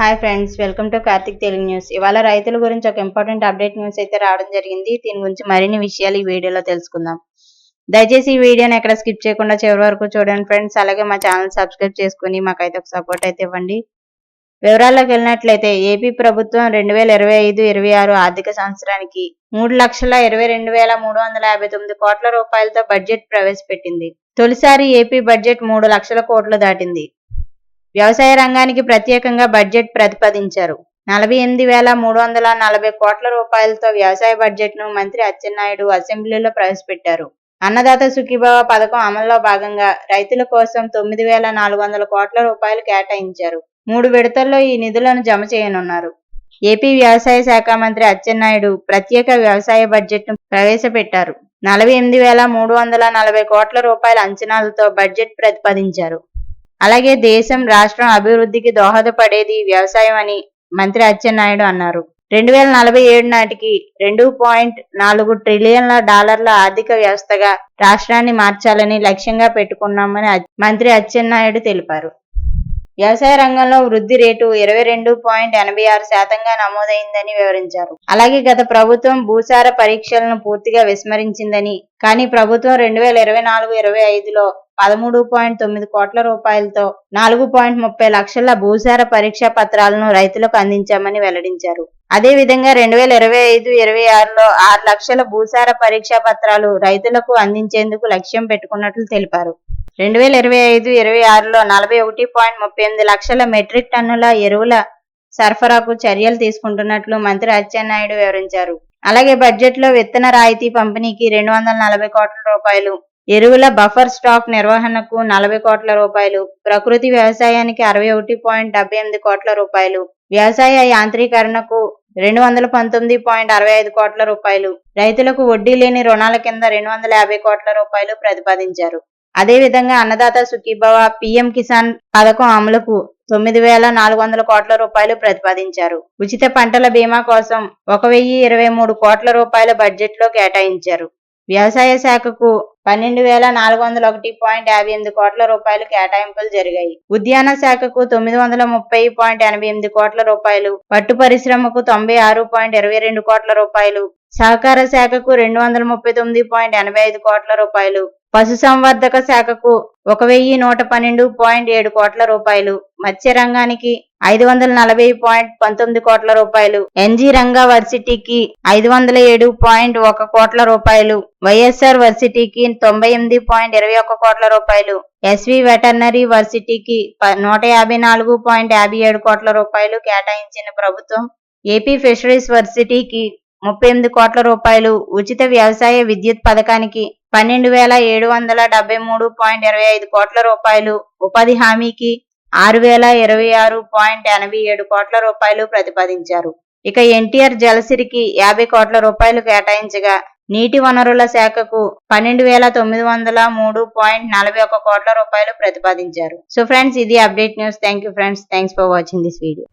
Hi friends, welcome to Karthik Telugu news. ఇవాళ రైతుల గురించి ఒక ఇంపార్టెంట్ అప్డేట్ న్యూస్ అయితే రావడం జరిగింది. దీని గురించి మరిన్ని విషయాలు ఈ వీడియోలో తెలుసుకుందాం. దయచేసి ఈ వీడియోని ఎక్కడ స్కిప్ చేయకుండా చివరి వరకు చూడండి ఫ్రెండ్స్. అలాగే మా ఛానల్ సబ్స్క్రైబ్ చేసుకుని మాకైతే ఒక సపోర్ట్ అయితే ఇవ్వండి. వివరాల్లోకి వెళ్ళినట్లయితే ఏపీ ప్రభుత్వం 2025-26 ఆర్థిక సంవత్సరానికి 3,22,359 కోట్ల రూపాయలతో బడ్జెట్ ప్రవేశపెట్టింది. తొలిసారి ఏపీ బడ్జెట్ 3 లక్షల కోట్లు దాటింది. వ్యవసాయ రంగానికి ప్రత్యేకంగా బడ్జెట్ ప్రతిపాదించారు. 48,340 కోట్ల రూపాయలతో వ్యవసాయ బడ్జెట్ను మంత్రి అచ్చెన్నాయుడు అసెంబ్లీలో ప్రవేశపెట్టారు. అన్నదాత సుఖీభవ పథకం అమల్లో భాగంగా రైతుల కోసం 9,400 కోట్ల రూపాయలు కేటాయించారు. 3 విడతల్లో ఈ నిధులను జమ చేయనున్నారు. ఏపీ వ్యవసాయ శాఖ మంత్రి అచ్చెన్నాయుడు ప్రత్యేక వ్యవసాయ బడ్జెట్ను ప్రవేశపెట్టారు. 48,340 కోట్ల రూపాయల అంచనాలతో బడ్జెట్ ప్రతిపాదించారు. అలాగే దేశం, రాష్ట్రం అభివృద్ధికి దోహదపడేది వ్యవసాయం అని మంత్రి అచ్చెన్నాయుడు అన్నారు. 2047 నాటికి $2.4 ట్రిలియన్ల ఆర్థిక వ్యవస్థగా రాష్ట్రాన్ని మార్చాలని లక్ష్యంగా పెట్టుకున్నామని మంత్రి అచ్చెన్నాయుడు తెలిపారు. వ్యవసాయ రంగంలో వృద్ధి రేటు 22.86% నమోదైందని వివరించారు. అలాగే గత ప్రభుత్వం భూసార పరీక్షలను పూర్తిగా విస్మరించిందని, కానీ ప్రభుత్వం 2024-25లో 13.9 కోట్ల రూపాయలతో 4.30 లక్షల భూసార పరీక్షా పత్రాలను రైతులకు అందించామని వెల్లడించారు. అదేవిధంగా 2025-26లో 6 లక్షల భూసార పరీక్షా పత్రాలు రైతులకు అందించేందుకు లక్ష్యం పెట్టుకున్నట్లు తెలిపారు. 2025-26లో 41.38 లక్షల మెట్రిక్ టన్నుల ఎరువుల సరఫరాకు చర్యలు తీసుకుంటున్నట్లు మంత్రి అచ్చెన్నాయుడు వివరించారు. అలాగే బడ్జెట్లో విత్తన రాయితీ పంపిణీకి 240 కోట్ల రూపాయలు, ఎరువుల బఫర్ స్టాక్ నిర్వహణకు 40 కోట్ల రూపాయలు, ప్రకృతి వ్యవసాయానికి 61.78 కోట్ల రూపాయలు, వ్యవసాయ యాంత్రీకరణకు 219.65 కోట్ల రూపాయలు, రైతులకు వడ్డీ లేని రుణాల కింద 250 కోట్ల రూపాయలు ప్రతిపాదించారు. అదేవిధంగా అన్నదాత సుఖీభవ, పీఎం కిసాన్ పథకం అమలుకు 9,400 కోట్ల రూపాయలు ప్రతిపాదించారు. ఉచిత పంటల బీమా కోసం 1,023 కోట్ల రూపాయల బడ్జెట్లో కేటాయించారు. వ్యవసాయ శాఖకు 12,401.58 కోట్ల రూపాయలు కేటాయింపులు జరిగాయి. ఉద్యాన శాఖకు 930.88 కోట్ల రూపాయలు, పట్టు పరిశ్రమకు 96.22 కోట్ల రూపాయలు, సహకార శాఖకు 239.85 కోట్ల రూపాయలు, పశుసంవర్ధక శాఖకు 1,112.7 కోట్ల రూపాయలు, మత్స్య రంగానికి 540.19 కోట్ల రూపాయలు, ఎన్జీ రంగా వర్సిటీకి 507.1 కోట్ల రూపాయలు, వైఎస్ఆర్ వర్సిటీకి 98.21 కోట్ల రూపాయలు, ఎస్వి వెటర్నరీ వర్సిటీకి 154.57 కోట్ల రూపాయలు కేటాయించిన ప్రభుత్వం ఏపీ ఫిషరీస్ వర్సిటీకి 38 కోట్ల రూపాయలు, ఉచిత వ్యవసాయ విద్యుత్ పథకానికి 12,773.25 కోట్ల రూపాయలు, ఉపాధి హామీకి 6,026.87 కోట్ల రూపాయలు ప్రతిపాదించారు. ఇక ఎన్టీఆర్ జలసిరికి 50 కోట్ల రూపాయలు కేటాయించగా, నీటి వనరుల శాఖకు 12,903.41 కోట్ల రూపాయలు ప్రతిపాదించారు. సో ఫ్రెండ్స్, ఇది update news. Thank you friends. Thanks for watching this video.